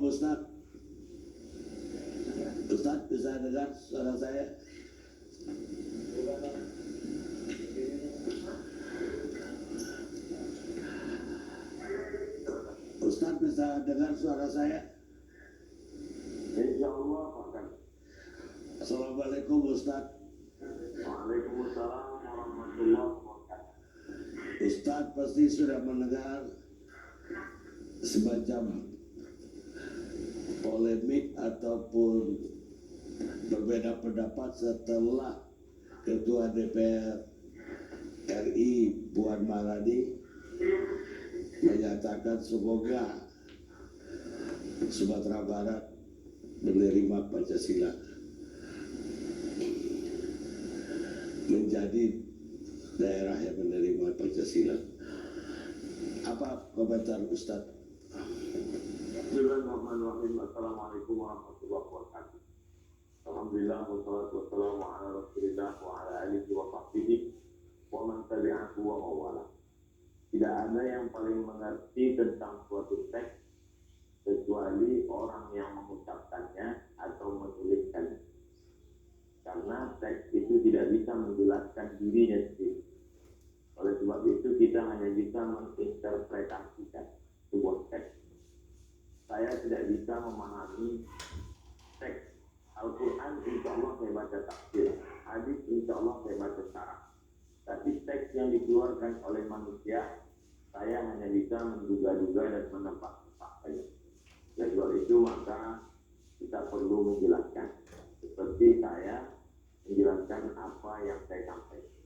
Ustaz. Ustaz, bisa dengar suara saya? Ustaz, bisa dengar suara saya? Insya Allah, Pak. Assalamualaikum Ustaz. Waalaikumsalam warahmatullahi wabarakatuh. Ustaz pasti sudah mendengar semacam polemik ataupun berbeda pendapat setelah Ketua DPR RI Puan Maharani menyatakan semoga Sumatera Barat menerima Pancasila menjadi daerah yang menerima Pancasila. Apa komentar Ustaz? Bismillahirrahmanirrahim. Assalamualaikum warahmatullahi wabarakatuh. Alhamdulillah wassalatu wassalamu ala Rasulillah wa ala alihi wa sahbihi wa man tabi'ahu wa mawala. Tidak ada yang paling mengerti tentang suatu teks kecuali orang yang mengucapkannya atau menuliskannya. Karena teks itu tidak bisa menjelaskan dirinya sendiri. Oleh sebab itu kita hanya bisa menginterpretasikan sebuah teks. Saya tidak bisa memahami teks Al-Quran, insya Allah saya baca tafsir. Hadis, insya Allah saya baca syarah. Tapi teks yang dikeluarkan oleh manusia, saya hanya bisa menduga-duga dan menebak-nebak saja. Dan sebab itu maka kita perlu menjelaskan. Seperti saya menjelaskan apa yang saya sampaikan.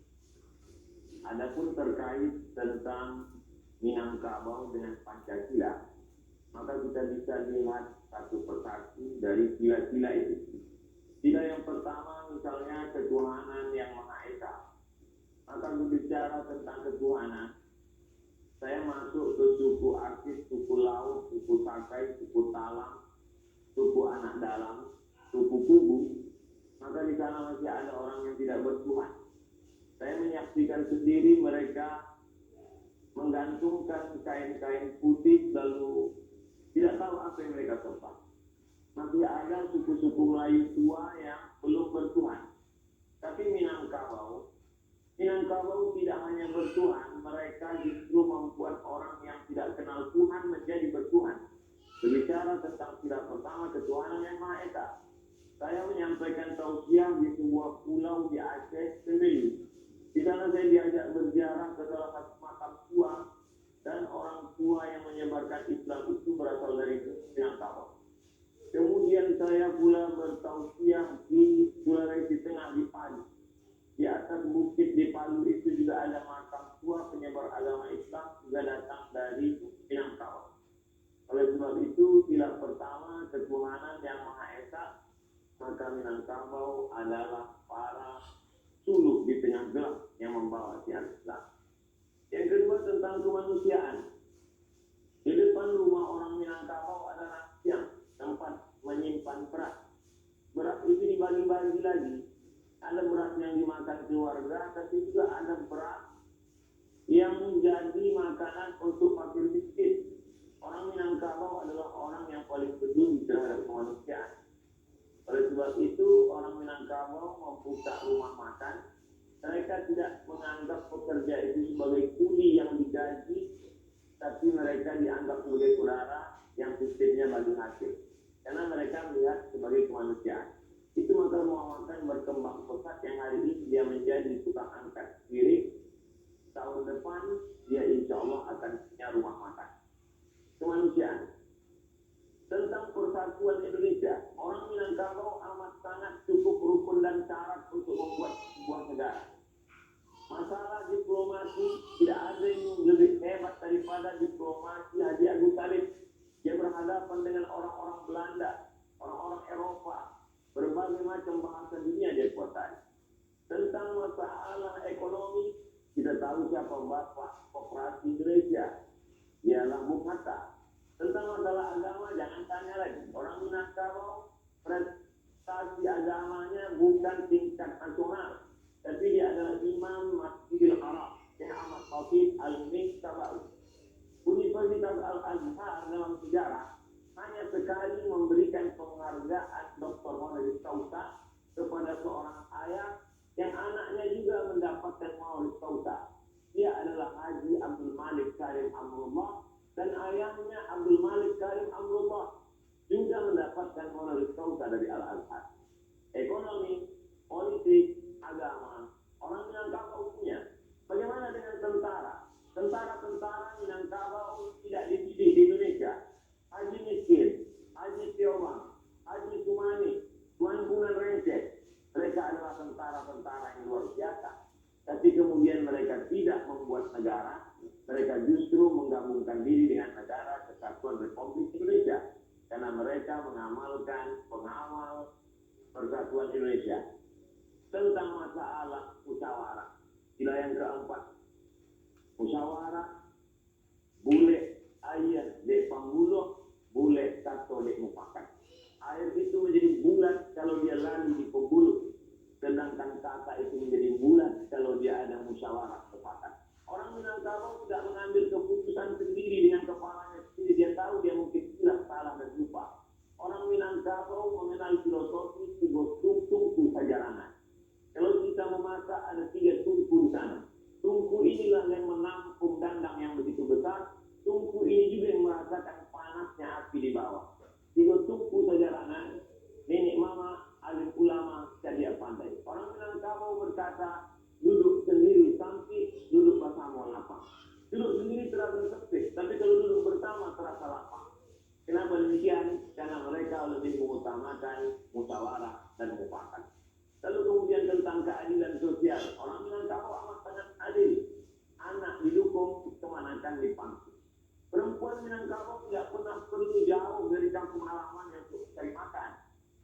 Adapun terkait tentang Minangkabau dengan Pancasila, maka kita bisa lihat satu persatu dari sila-sila itu. Sila yang pertama misalnya ketuhanan yang Maha Esa. Maka berbicara tentang ketuhanan, saya masuk ke suku Akis, suku Laut, suku Sakai, suku Talang, suku Anak Dalam, suku Kubu. Maka di sana masih ada orang yang tidak bertuhan. Saya menyaksikan sendiri mereka menggantungkan kain-kain putih lalu tidak tahu apa yang mereka sembah. Masih ada suku-suku Melayu tua yang belum bertuhan. Tapi Minangkabau tidak hanya bertuhan, mereka justru membuat orang yang tidak kenal Tuhan menjadi bertuhan. Berbicara tentang sila pertama ketuhanan yang Maha Esa. Saya menyampaikan tausiah di sebuah pulau di Aceh sendiri. Di sana saya diajak berziarah ke salah satu makam tua dan orang tua yang menyebarkan Islam itu berasal dari Minangkabau. Kemudian saya pula bertausiah di Sulawesi Tengah di Palu. Di atas bukit di Palu itu juga ada makam tua penyebar agama Islam juga datang dari Minangkabau. Oleh sebab itu, sila pertama ketuhanan yang Maha Esa, maka Minangkabau adalah para suluk di tengah gelap yang membawa siar Islam. Yang kedua tentang kemanusiaan. Di depan rumah orang Minangkabau ada tiang tempat menyimpan beras. Beras itu dibagi-bagi lagi. Ada beras yang dimakan keluarga, tapi juga ada beras yang menjadi makanan untuk fakir miskin. Orang Minangkabau adalah orang yang paling peduli terhadap kemanusiaan. Oleh sebab itu, orang Minangkabau membuka rumah makan. Mereka tidak menganggap pekerja itu sebagai kuli yang digaji, tapi mereka dianggap sebagai saudara yang sistemnya bagi hasil. Karena mereka melihat sebagai kemanusiaan. Itu maka rumah makan berkembang pesat yang hari ini dia menjadi tukang angkat piring. Tahun depan dia insya Allah akan punya rumah makan. Kemanusiaan. Tentang persatuan Indonesia, orang Minangkabau amat sangat cukup rukun dan syarat untuk membuat sebuah negara. Masalah diplomasi tidak ada yang lebih hebat daripada diplomasi Haji Agus Salim. Dia berhadapan dengan orang-orang Belanda, orang-orang Eropa, berbagai macam bahasa dunia dia kuasai. Tentang masalah ekonomi, kita tahu siapa Bapak Koperasi Indonesia, ialah Bung Hatta. Tentang masalah agama, jangan tanya lagi. Orang Minangkabau, prestasi agamanya bukan tingkat nasional, tapi dia adalah Imam Masjidil Haram, Syekh Ahmad Khafif Al-Minangkabau. Universitas Al-Azhar dalam sejarah hanya sekali Haji Abdul Malik Karim Amrullah dan ayahnya Abdul Malik Karim Amrullah juga mendapatkan honoris causa dari Al-Azhar. Ekonomi, politik, agama, orang Minangkabau punya. Bagaimana dengan tentara? Tentara-tentara Minangkabau tidak dididik di Indonesia. Haji Miskin, Haji Tiomang, Haji Sumani, Tuan Bunan Rencek, mereka adalah tentara-tentara yang luar biasa. Tapi kemudian mereka tidak membuat negara, mereka justru menggabungkan diri dengan negara Kesatuan Republik Indonesia. Karena mereka mengamalkan pengawal Persatuan Indonesia. Tentang masalah musyawarah. Sila yang keempat. Musyawarah, bule ayat dek pambuluh, bule kato dek mufakat. Air itu menjadi bulat kalau dia lari di pembuluh. Sedangkan kata itu menjadi bulat kalau dia ada musyawarah sepakat. Orang Minangkabau tidak mengambil keputusan sendiri dengan kepalanya sendiri. Dia tahu dia mungkin silap, salah dan lupa. Orang Minangkabau mengenal filosofi tiga tungku sajarangan. Kalau kita memasak ada 3 tungku di sana. Tungku inilah yang menampung dandang yang begitu besar. Tungku ini juga yang merasakan panasnya api di bawah. 3 tungku sajarangan. Nenek mama, alim ulama, cadia pandai. Orang Minangkabau berkata, duduk sendiri sampai duduk bersama lapang. Duduk sendiri terasa sempit, tapi kalau duduk bersama terasa lapang. Kenapa demikian? Karena mereka lebih mengutamakan musyawarah dan mufakat. Lalu kemudian tentang keadilan sosial, orang Minangkabau amat sangat adil. Anak didukung, kemanakan dipangku. Perempuan Minangkabau tidak pernah perlu jauh dari kampung halaman yang untuk cari makan.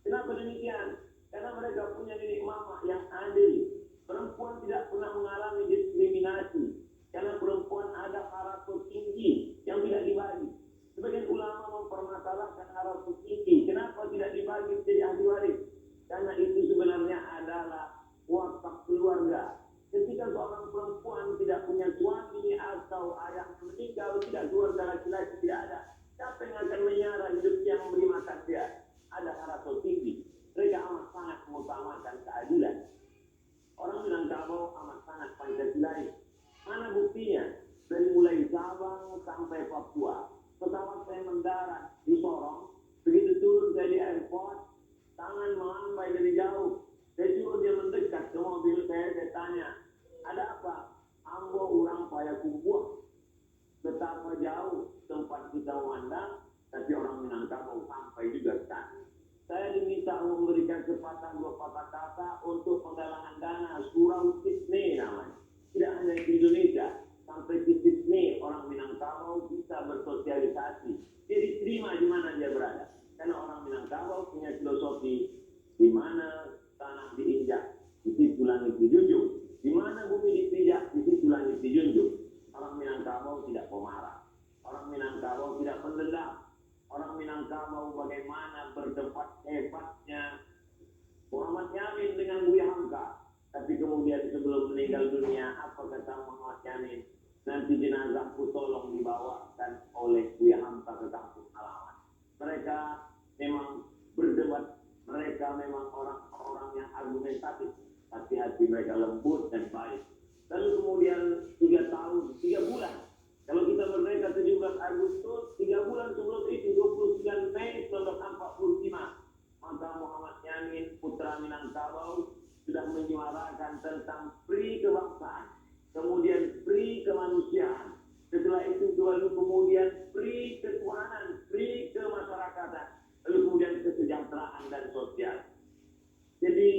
Kenapa demikian? Karena mereka punya nenek mama yang adil. Perempuan tidak pernah mengalami diskriminasi. Karena perempuan ada harapan tinggi yang tidak dibagi. Sebagian ulama mempermasalahkan harapan tinggi. Kenapa tidak dibagi menjadi ahli waris? Karena itu sebenarnya adalah wakaf keluarga. Ketika seorang perempuan tidak punya suami atau ayah meninggal, tidak keluarga laki-laki tidak ada. Siapa yang akan menyara hidup yang memberi makan dia? Ada harapan tinggi. Mereka amat sangat mengutamakan keadilan. Orang Minangkabau amat sangat Pancasilais. Mana buktinya? Dari mulai Sabang sampai Papua. Pesawat saya mendarat di Sorong. Begitu turun saya di airport, tangan melambai dari jauh. Saya suruh dia mendekat ke mobil saya tanya, ada apa? Ambo orang Payakumbuh. Betapa jauh tempat kita memandang, tapi orang Minangkabau sampai juga kan. Saya diminta memberikan sepatah 2 patah kata untuk penggalangan dana Surau Sydney namanya. Tidak hanya di Indonesia, sampai di Sydney orang Minangkabau bisa bersosialisasi. Dia diterima di mana dia berada. Karena orang Minangkabau punya filosofi di mana tanah diinjak, di situ langit dijunjung. Di mana bumi dipijak, di situ langit dijunjung. Orang Minangkabau tidak pemarah. Orang Minangkabau tidak pendendam. Orang Minangkabau bagaimana berdebat hebatnya Muhammad Yamin dengan Buya Hamka. Tapi kemudian sebelum meninggal dunia, apa kata Muhammad Yamin? Nanti jenazahku tolong dibawakan oleh Buya Hamka ke kampung halaman. Mereka memang berdebat, mereka memang orang-orang yang argumentatif, tapi hati mereka lembut dan baik. Lalu kemudian 3 tahun, 3 bulan. Kalau kita merdeka 17 Agustus, 3 bulan sebelum itu 29 Mei 1945, maka Muhammad Yamin putra Minangkabau sudah menyuarakan tentang free kebangsaan, kemudian free kemanusiaan. Setelah itu kemudian free ketuhanan, free kemasyarakatan, lalu kemudian kesejahteraan dan sosial. Jadi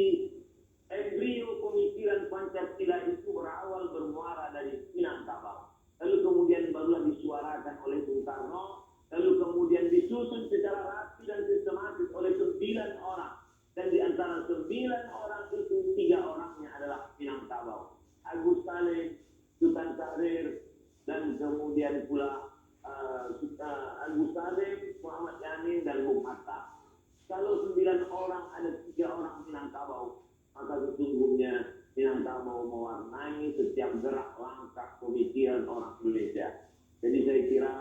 embrio pemikiran Pancasila itu berawal bermuara dari Minangkabau. Lalu kemudian barulah disuarakan oleh Bung Karno, lalu kemudian disusun secara rapi dan sistematis oleh 9 orang. Dan di antara 9 orang itu 3 orangnya adalah Minangkabau. Agus Salim, Sultan Syahrir, dan kemudian pula Agus Salim, Muhammad Yamin, dan Bung Hatta. Kalau 9 orang ada 3 orang Minangkabau, maka sesungguhnya Minangkabau mewarnai setiap gerak langkah pemikiran orang Indonesia. Jadi saya kira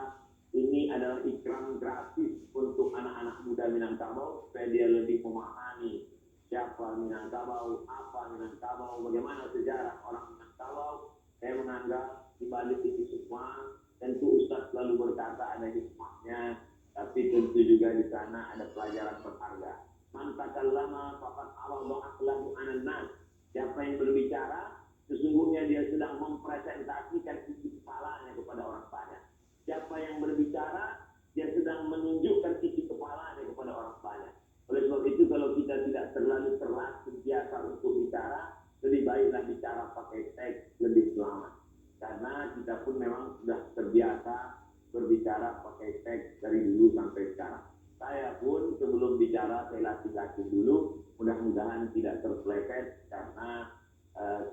ini adalah ikram gratis untuk anak-anak muda Minangkabau supaya dia lebih memahami siapa Minangkabau, apa Minangkabau, bagaimana sejarah orang Minangkabau. Saya menganggap di balik itu semua tentu Ustaz selalu berkata ada hikmahnya, tapi tentu juga di sana ada pelajaran berharga. Man takallama faqad arada aqlahu 'alan nas. Siapa yang berbicara sesungguhnya dia sedang mempresentasikan isi kepalanya kepada orang banyak. Siapa yang berbicara dia sedang menunjukkan isi kepalanya kepada orang banyak. Oleh sebab itu kalau kita tidak terlalu terbiasa untuk bicara, lebih baiklah bicara pakai teks, lebih selamat. Karena kita pun memang sudah terbiasa berbicara pakai teks dari dulu sampai sekarang. Saya pun sebelum bicara saya latih-latih dulu, mudah-mudahan tidak terpeleset karena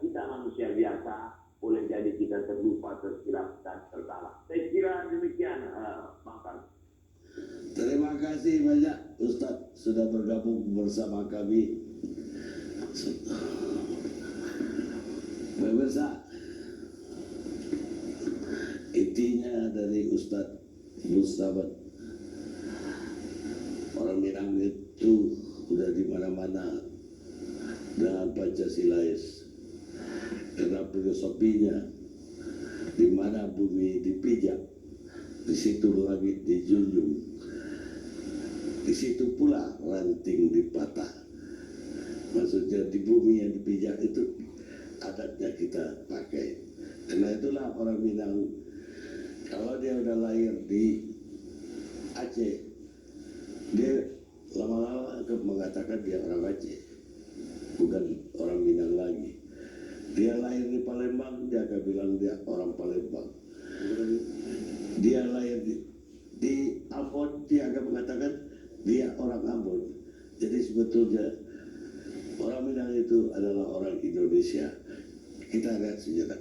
kita manusia biasa, boleh jadi kita terlupa, tersilap dan tersalah. Saya kira demikian, Bang Karl. Terima kasih banyak Ustadz sudah bergabung bersama kami. Pemirsa, intinya dari Ustadz Mustafa, orang Minang itu udah di mana-mana dengan Pancasilais, karena filosofinya di mana bumi dipijak, di situ langit dijunjung, di situ pula ranting dipatah. Maksudnya di bumi yang dipijak itu adatnya kita pakai. Karena itulah orang Minang, kalau dia udah lahir di Aceh, dia lama-lama mengatakan dia orang Aceh, bukan orang Minang lagi. Dia lahir di Palembang, dia akan bilang dia orang Palembang. Dia lahir di Ambon, dia akan mengatakan dia orang Ambon. Jadi sebetulnya orang Minang itu adalah orang Indonesia. Kita lihat sejarah.